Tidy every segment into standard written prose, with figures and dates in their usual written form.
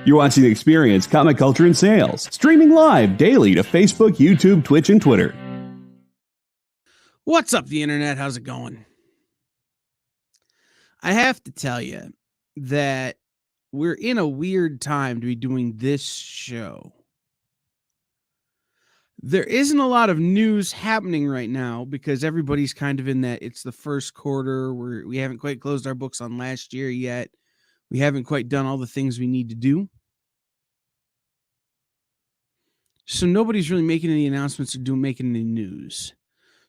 You're watching Experience Comic Culture and Sales, streaming live daily to Facebook, YouTube, Twitch, and Twitter. What's up, the internet? How's it going? I have to tell you that we're in a weird time to be doing this show. There isn't a lot of news happening right now because everybody's kind of in that it's the first quarter. We haven't quite closed our books on last year yet. We haven't quite done all the things we need to do. So nobody's really making any announcements or making any news.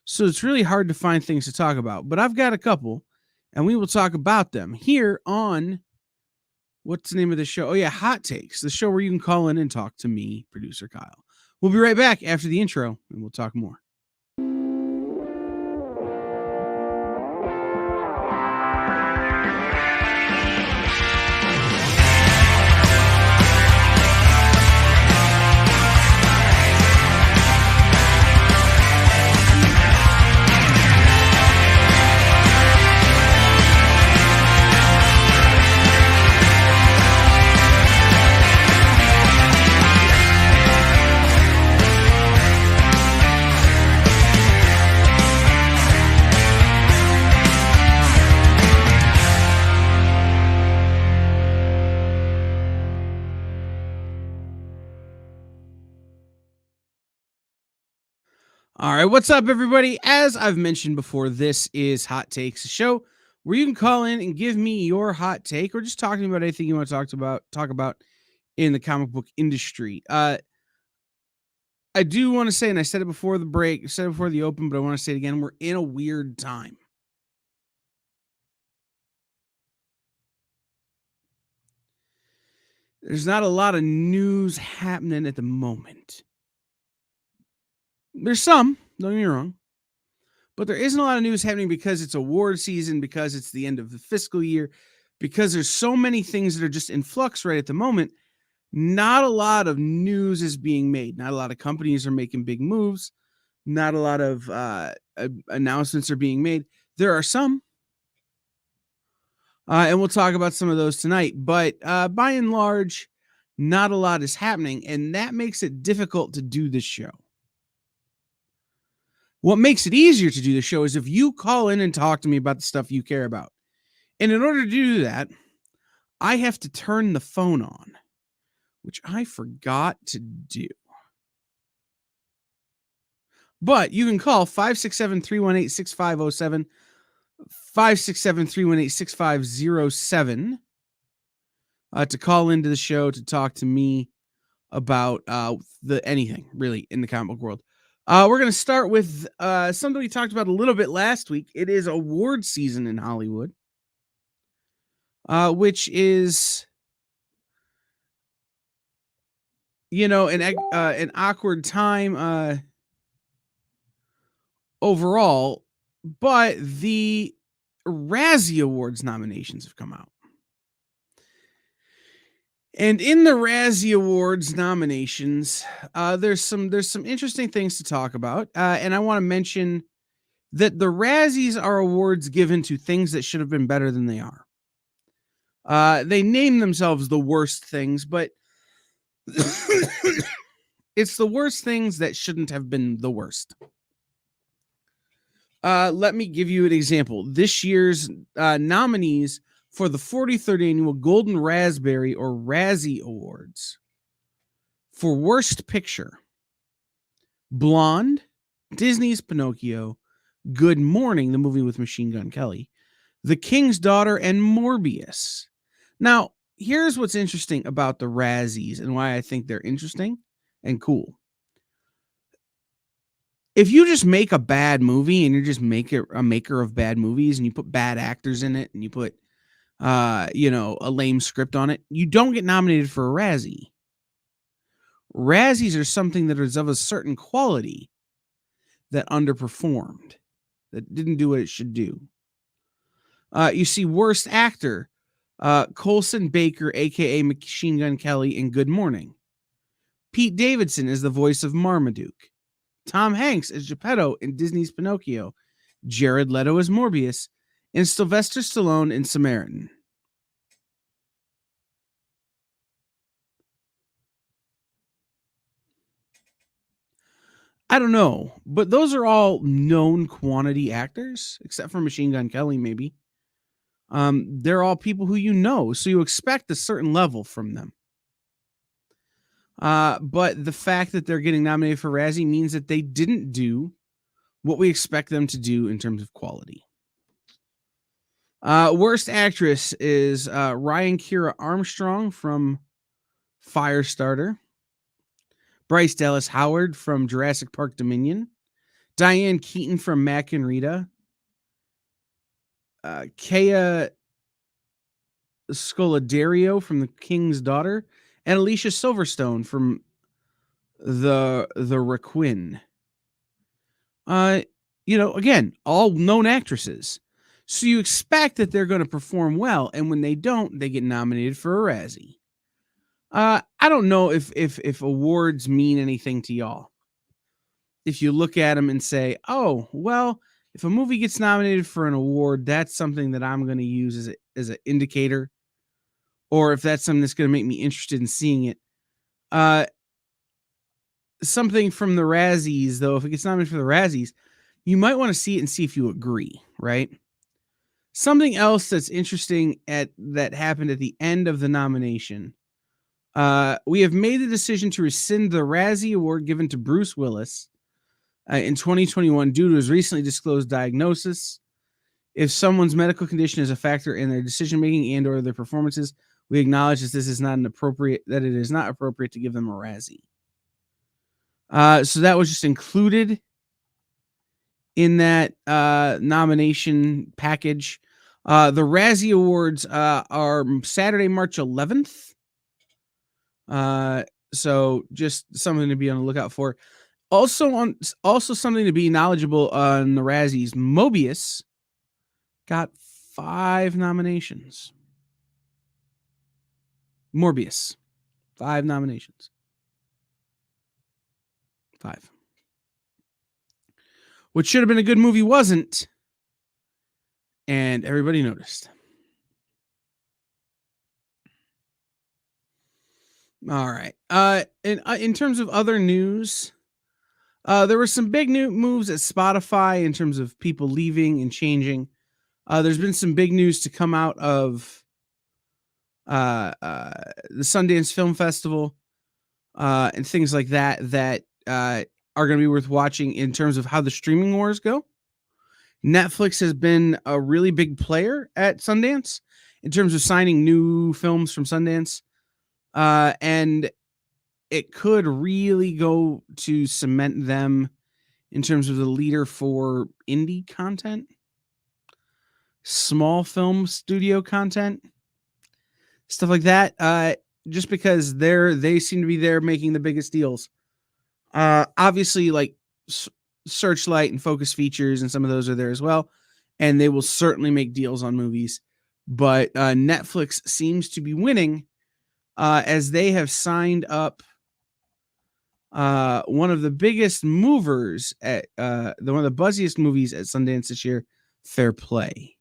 So it's really hard to find things to talk about. But I've got a couple, and we will talk about them here on, what's the name of the show? Oh, yeah, Hot Takes, the show where you can call in and talk to me, producer Kyle. We'll be right back after the intro, and we'll talk more. All right, what's up, everybody? As I've mentioned before, this is Hot Takes, a show where you can call in and give me your hot take or just talking about anything you want to talk about in the comic book industry. I do want to say, and I said it before the break, said it before the open, but I want to say it again, we're in a weird time. There's not a lot of news happening at the moment. There's some, don't get me wrong, but there isn't a lot of news happening because it's award season, because it's the end of the fiscal year, because there's so many things that are just in flux right at the moment. Not a lot of news is being made. Not a lot of companies are making big moves. Not a lot of announcements are being made. There are some, and we'll talk about some of those tonight. But by and large, not a lot is happening, and that makes it difficult to do this show. What makes it easier to do the show is if you call in and talk to me about the stuff you care about. And in order to do that, I have to turn the phone on, which I forgot to do. But you can call 567-318-6507, 567-318-6507 to call into the show to talk to me about anything, really, in the comic book world. We're going to start with something we talked about a little bit last week. It is award season in Hollywood, which is, an awkward time overall. But the Razzie Awards nominations have come out. And in the Razzie Awards nominations, there's some interesting things to talk about. And I want to mention that the Razzies are awards given to things that should have been better than they are. They name themselves the worst things, but it's the worst things that shouldn't have been the worst. Let me give you an example. This year's nominees for the 43rd annual Golden Raspberry or Razzie Awards for Worst Picture: Blonde, Disney's Pinocchio, Good Morning, the movie with Machine Gun Kelly, The King's Daughter, and Morbius. Now, here's what's interesting about the Razzies and why I think they're interesting and cool. If you just make a bad movie and you're just a maker of bad movies and you put bad actors in it and you put a lame script on it, you don't get nominated for a Razzie. Razzies are something that is of a certain quality that underperformed, that didn't do what it should do. You see worst actor, Colson Baker, a.k.a. Machine Gun Kelly, in Good Morning. Pete Davidson is the voice of Marmaduke. Tom Hanks as Geppetto in Disney's Pinocchio. Jared Leto as Morbius. And Sylvester Stallone in Samaritan. I don't know, but those are all known quantity actors, except for Machine Gun Kelly, maybe. They're all people who you know, so you expect a certain level from them. But the fact that they're getting nominated for Razzie means that they didn't do what we expect them to do in terms of quality. Worst actress is Ryan Kira Armstrong from Firestarter, Bryce Dallas Howard from Jurassic Park Dominion, Diane Keaton from Mac and Rita, Kea Scolodario from The King's Daughter, and Alicia Silverstone from the Requin. Again, all known actresses. So you expect that they're going to perform well, and when they don't, they get nominated for a Razzie. I don't know if awards mean anything to y'all. If you look at them and say, "Oh, well, if a movie gets nominated for an award, that's something that I'm going to use as an indicator, or if that's something that's going to make me interested in seeing it." Something from the Razzies, though, if it gets nominated for the Razzies, you might want to see it and see if you agree, right? Something else that's interesting that happened at the end of the nomination. We have made the decision to rescind the Razzie Award given to Bruce Willis in 2021 due to his recently disclosed diagnosis. If someone's medical condition is a factor in their decision making and/or their performances, we acknowledge that it is not appropriate to give them a Razzie. So that was just included in that nomination package. The Razzie Awards are Saturday, March 11th. So just something to be on the lookout for. Also something to be knowledgeable on the Razzies. Mobius got 5 nominations. Morbius, 5 nominations. 5. What should have been a good movie wasn't, and everybody noticed. All right. In terms of other news, there were some big new moves at Spotify in terms of people leaving and changing. There's been some big news to come out of the Sundance Film Festival and things like that are going to be worth watching in terms of how the streaming wars go. Netflix has been a really big player at Sundance in terms of signing new films from Sundance. And it could really go to cement them in terms of the leader for indie content, small film studio content, stuff like that. Just because they seem to be there making the biggest deals. Obviously, like Searchlight and Focus Features and some of those are there as well, and they will certainly make deals on movies. But Netflix seems to be winning as they have signed up one of the biggest movers at one of the buzziest movies at Sundance this year, Fair Play.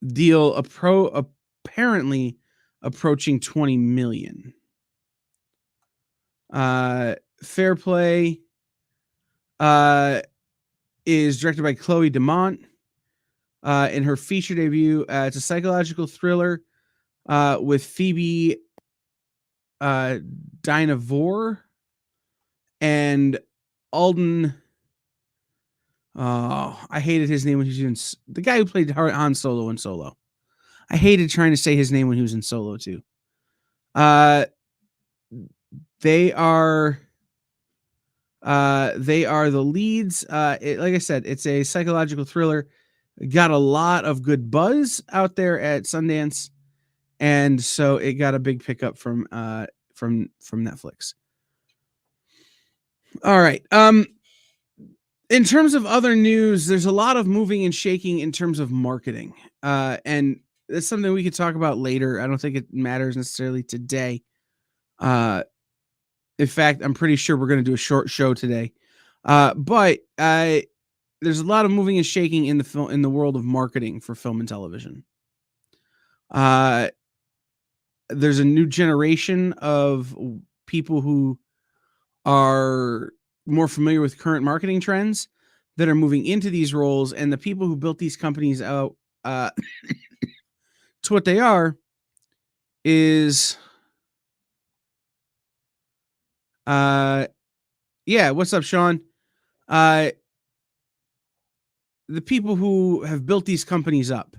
Deal apparently approaching 20 million. Fair Play is directed by Chloe DeMont. In her feature debut, it's a psychological thriller with Phoebe Dynevor and Alden. Oh, I hated his name when he was in the guy who played Han Solo in Solo. I hated trying to say his name when he was in Solo too. They are the leads. Like I said, it's a psychological thriller. Got a lot of good buzz out there at Sundance, and so it got a big pickup from Netflix. All right. In terms of other news, there's a lot of moving and shaking in terms of marketing. And it's something we could talk about later. I don't think it matters necessarily today. In fact, I'm pretty sure we're going to do a short show today. But there's a lot of moving and shaking in the world of marketing for film and television. There's a new generation of people who are more familiar with current marketing trends that are moving into these roles, and the people who built these companies out to what they are is yeah, what's up, Sean? The people who have built these companies up,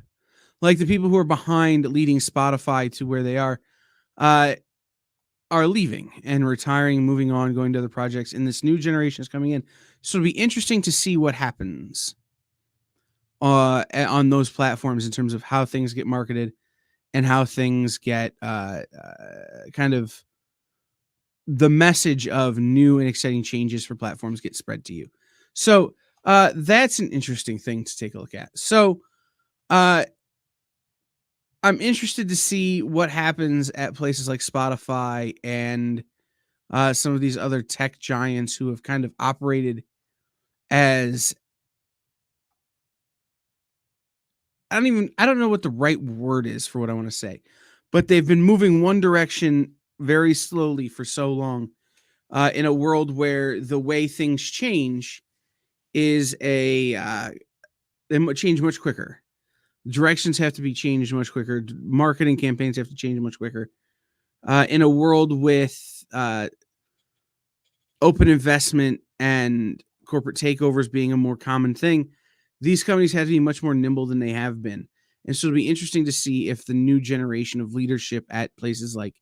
like the people who are behind leading Spotify to where they are leaving and retiring, moving on, going to other projects, and this new generation is coming in. So it'll be interesting to see what happens on those platforms in terms of how things get marketed and how things get kind of the message of new and exciting changes for platforms get spread to you. So that's an interesting thing to take a look at. So I'm interested to see what happens at places like Spotify and some of these other tech giants who have kind of operated as I don't know what the right word is for what I want to say, but they've been moving one direction very slowly for so long in a world where the way things change is they change much quicker. Directions have to be changed much quicker. Marketing campaigns have to change much quicker. In a world with open investment and corporate takeovers being a more common thing, these companies have to be much more nimble than they have been. And so it'll be interesting to see if the new generation of leadership at places like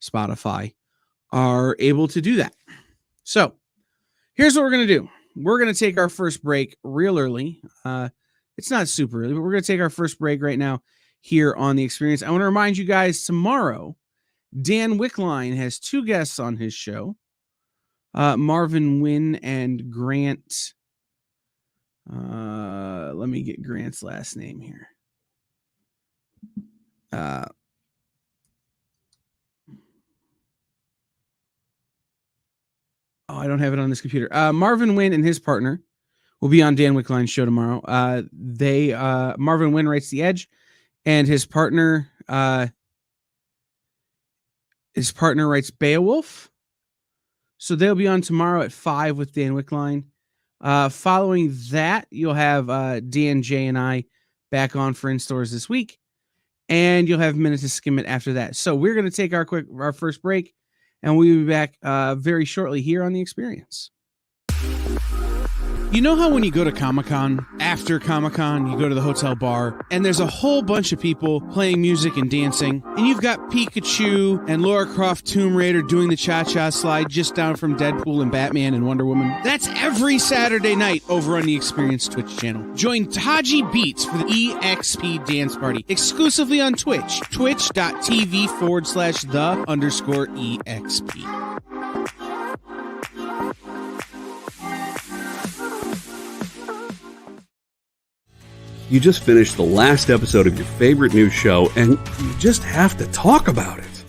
Spotify are able to do that. So here's what we're going to do. We're going to take our first break real early. It's not super early, but we're going to take our first break right now here on The Experience. I want to remind you guys, tomorrow, Dan Wickline has two guests on his show, Marvin Wynn and Grant. Let me get Grant's last name here. I don't have it on this computer. Marvin Wynn and his partner will be on Dan Wickline's show tomorrow. Marvin Wynn writes The Edge, and his partner writes Beowulf. So they'll be on tomorrow at 5 with Dan Wickline. Following that, you'll have Dan, Jay, and I back on for In Stores this week, and you'll have Minute to Skim It after that. So we're going to take our first break, and we'll be back very shortly here on The Experience. You know how when you go to Comic-Con, after Comic-Con, you go to the hotel bar, and there's a whole bunch of people playing music and dancing, and you've got Pikachu and Lara Croft Tomb Raider doing the cha-cha slide just down from Deadpool and Batman and Wonder Woman? That's every Saturday night over on the Experience Twitch channel. Join Taji Beats for the EXP Dance Party, exclusively on Twitch, twitch.tv/the_EXP. You just finished the last episode of your favorite news show, and you just have to talk about it.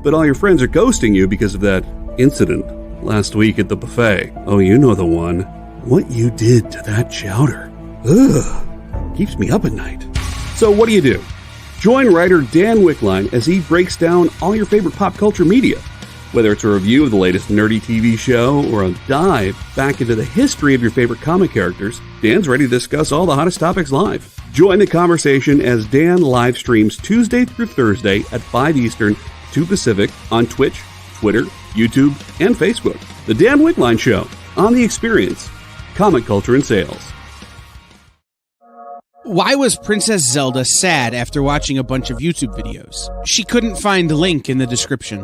But all your friends are ghosting you because of that incident last week at the buffet. Oh, you know the one. What you did to that chowder. Ugh. Keeps me up at night. So what do? Join writer Dan Wickline as he breaks down all your favorite pop culture media. Whether it's a review of the latest nerdy TV show or a dive back into the history of your favorite comic characters, Dan's ready to discuss all the hottest topics live. Join the conversation as Dan live streams Tuesday through Thursday at 5 Eastern, 2 Pacific on Twitch, Twitter, YouTube, and Facebook. The Dan Wickline Show on The Experience. Comic culture and sales. Why was Princess Zelda sad after watching a bunch of YouTube videos? She couldn't find the link in the description.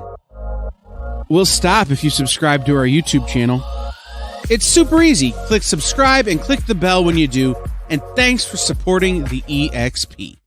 We'll stop if you subscribe to our YouTube channel. It's super easy. Click subscribe and click the bell when you do. And thanks for supporting the EXP.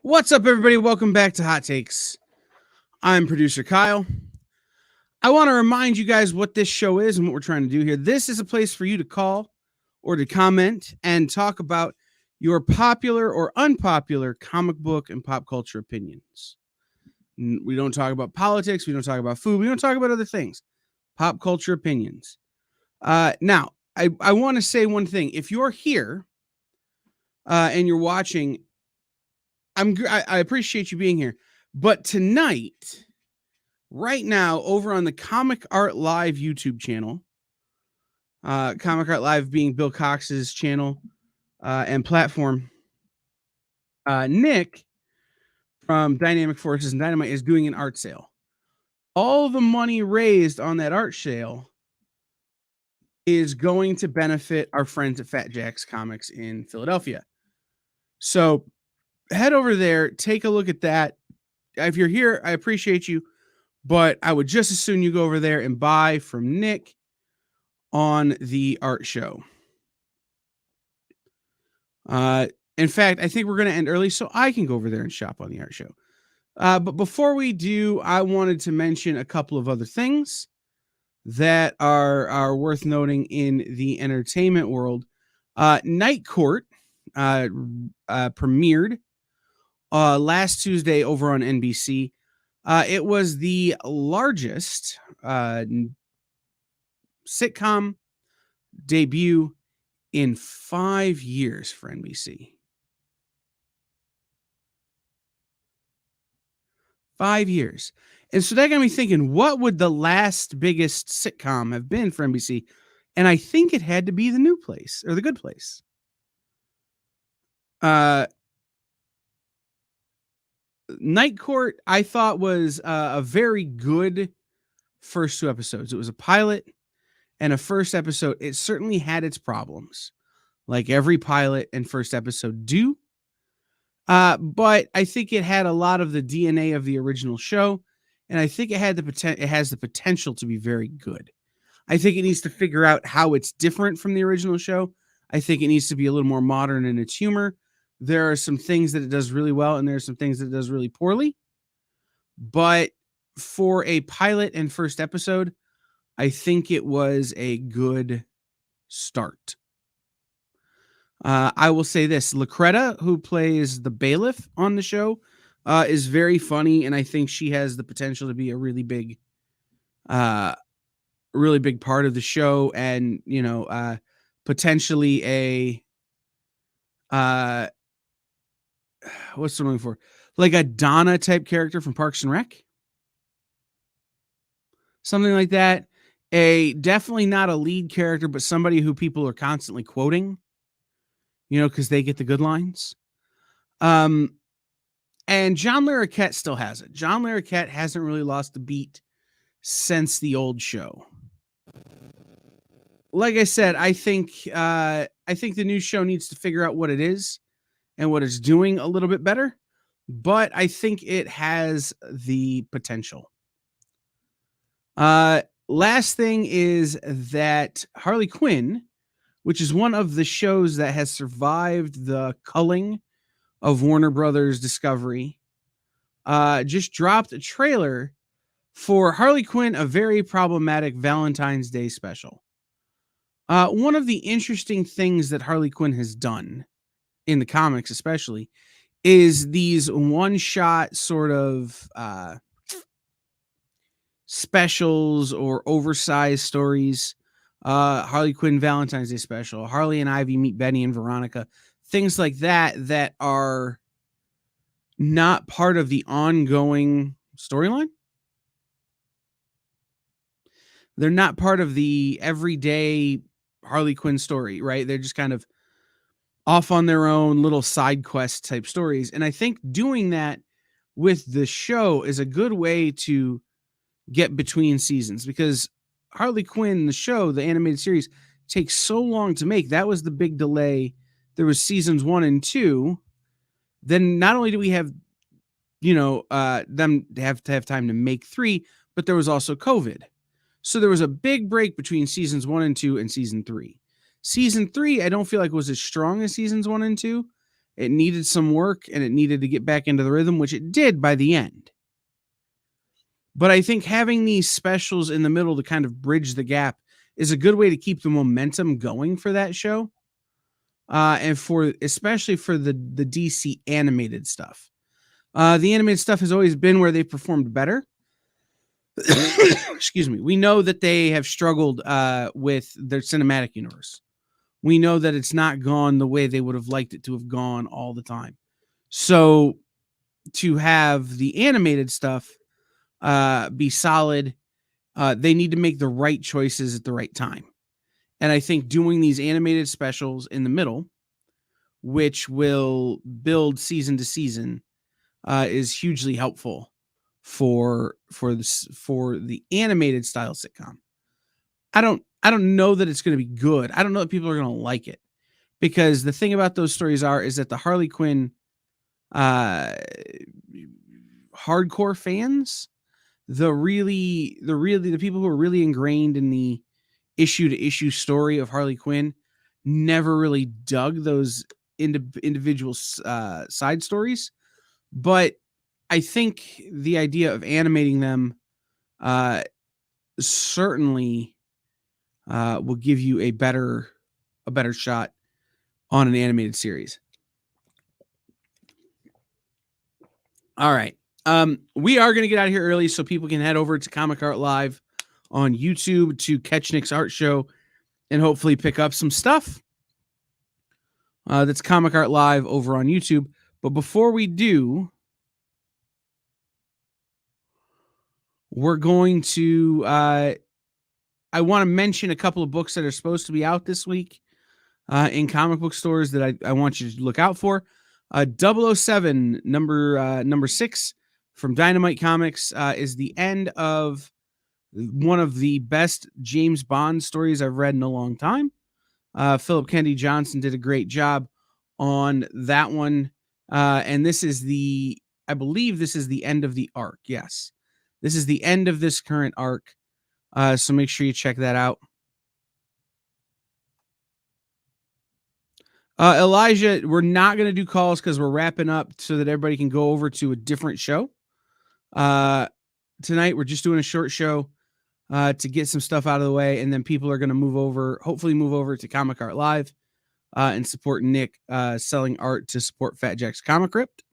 What's up, everybody? Welcome back to Hot Takes. I'm producer Kyle. I want to remind you guys what this show is and what we're trying to do here. This is a place for you to call or to comment and talk about your popular or unpopular comic book and pop culture opinions. We don't talk about politics. We don't talk about food. We don't talk about other things. Pop culture opinions. Now, I want to say one thing. If you're here and you're watching, I appreciate you being here. But tonight, right now, over on the Comic Art Live YouTube channel, Comic Art Live being Bill Cox's channel and platform, Nick from Dynamic Forces and Dynamite is doing an art sale. All the money raised on that art sale is going to benefit our friends at Fat Jack's Comics in Philadelphia. So head over there, take a look at that. If you're here, I appreciate you, but I would just as soon you go over there and buy from Nick on the art show. In fact, I think we're going to end early so I can go over there and shop on the art show. But before we do, I wanted to mention a couple of other things that are worth noting in the entertainment world. Night Court premiered last Tuesday over on NBC. It was the largest sitcom debut in 5 years for NBC. 5 years. And so that got me thinking, what would the last biggest sitcom have been for NBC? And I think it had to be The New Place or The Good Place. Night Court, I thought, was a very good first 2 episodes. It was a pilot and a first episode. It certainly had its problems, like every pilot and first episode do. But I think it had a lot of the DNA of the original show, and I think it had it has the potential to be very good. I think it needs to figure out how it's different from the original show. I think it needs to be a little more modern in its humor. There are some things that it does really well, and there are some things that it does really poorly. But for a pilot and first episode, I think it was a good start. I will say this: Lucretta, who plays the bailiff on the show, is very funny, and I think she has the potential to be a really big part of the show, and potentially a what's the name for, like a Donna type character from Parks and Rec, something like that. Definitely not a lead character, but somebody who people are constantly quoting, because they get the good lines. And John Larroquette still has it. John Larroquette hasn't really lost a beat since the old show. Like I said, I think the new show needs to figure out what it is and what it's doing a little bit better, but I think it has the potential. Last thing is that Harley Quinn, which is one of the shows that has survived the culling of Warner Brothers Discovery, just dropped a trailer for Harley Quinn, A Very Problematic Valentine's Day Special. One of the interesting things that Harley Quinn has done in the comics, especially, is these one-shot sort of specials or oversized stories. Harley Quinn Valentine's Day Special, Harley and Ivy Meet Benny and Veronica, things like that are not part of the ongoing storyline. They're not part of the everyday Harley Quinn story, right? They're just kind of off on their own little side quest type stories. And I think doing that with the show is a good way to get between seasons, because Harley Quinn, the show, the animated series, takes so long to make. That was the big delay. There was seasons 1 and 2. Then not only do we have, them have to have time to make 3, but there was also COVID. So there was a big break between seasons 1 and 2 and season 3. Season 3, I don't feel like was as strong as seasons 1 and 2. It needed some work, and it needed to get back into the rhythm, which it did by the end. But I think having these specials in the middle to kind of bridge the gap is a good way to keep the momentum going for that show. And especially for the DC animated stuff. The animated stuff has always been where they performed better. Excuse me. We know that they have struggled with their cinematic universe. We know that it's not gone the way they would have liked it to have gone all the time. So to have the animated stuff be solid, they need to make the right choices at the right time. And I think doing these animated specials in the middle, which will build season to season, is hugely helpful for the animated style sitcom. I don't know that it's going to be good. I don't know that people are going to like it, because the thing about those stories is that the Harley Quinn hardcore fans, the people who are really ingrained in the issue to issue story of Harley Quinn never really dug those individual side stories. But I think the idea of animating them certainly will give you a better shot on an animated series. All right. We are going to get out of here early so people can head over to Comic Art Live on YouTube to catch Nick's art show and hopefully pick up some stuff. That's Comic Art Live over on YouTube. But before we do, we're going to I want to mention a couple of books that are supposed to be out this week in comic book stores that I want you to look out for. 007 number 6 from Dynamite Comics is the end of one of the best James Bond stories I've read in a long time. Philip Kennedy Johnson did a great job on that one. And I believe this is the end of the arc. Yes, this is the end of this current arc. So make sure you check that out. Elijah, we're not going to do calls because we're wrapping up so that everybody can go over to a different show. Tonight, we're just doing a short show to get some stuff out of the way. And then people are going to hopefully move over to Comic Art Live and support Nick selling art to support Fat Jack's Comic Crypt.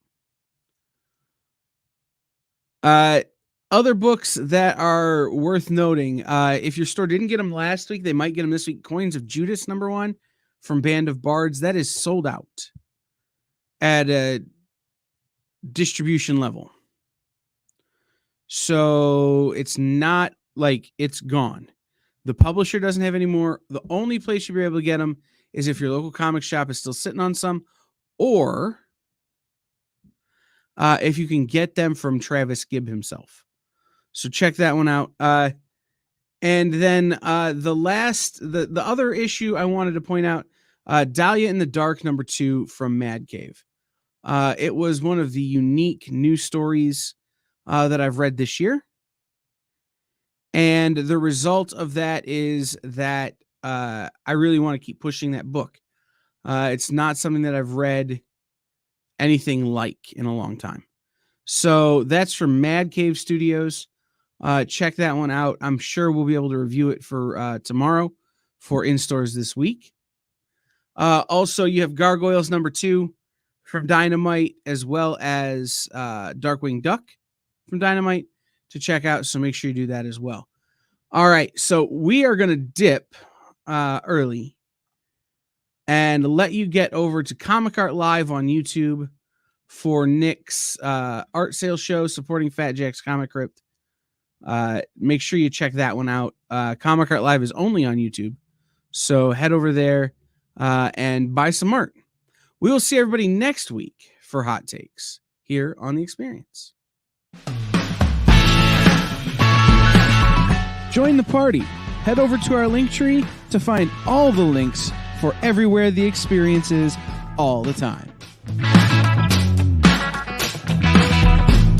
Other books that are worth noting, if your store didn't get them last week, they might get them this week. Coins of Judas, #1 from Band of Bards. That is sold out at a distribution level. So it's not like it's gone. The publisher doesn't have any more. The only place you'll be able to get them is if your local comic shop is still sitting on some, or if you can get them from Travis Gibb himself. So check that one out. And then the other issue I wanted to point out, Dahlia in the Dark #2 from Mad Cave. It was one of the unique news stories that I've read this year. And the result of that is that I really want to keep pushing that book. It's not something that I've read anything like in a long time. So that's from Mad Cave Studios. Check that one out. I'm sure we'll be able to review it for tomorrow for in-stores this week. Also, you have Gargoyles #2 from Dynamite, as well as Darkwing Duck from Dynamite to check out. So make sure you do that as well. All right. So we are going to dip early and let you get over to Comic Art Live on YouTube for Nick's art sales show supporting Fat Jack's Comic Crypt. Make sure you check that one out. Comic Art Live is only on YouTube. So head over there and buy some art. We will see everybody next week for Hot Takes here on The Experience. Join the party. Head over to our link tree to find all the links for everywhere The Experience is all the time.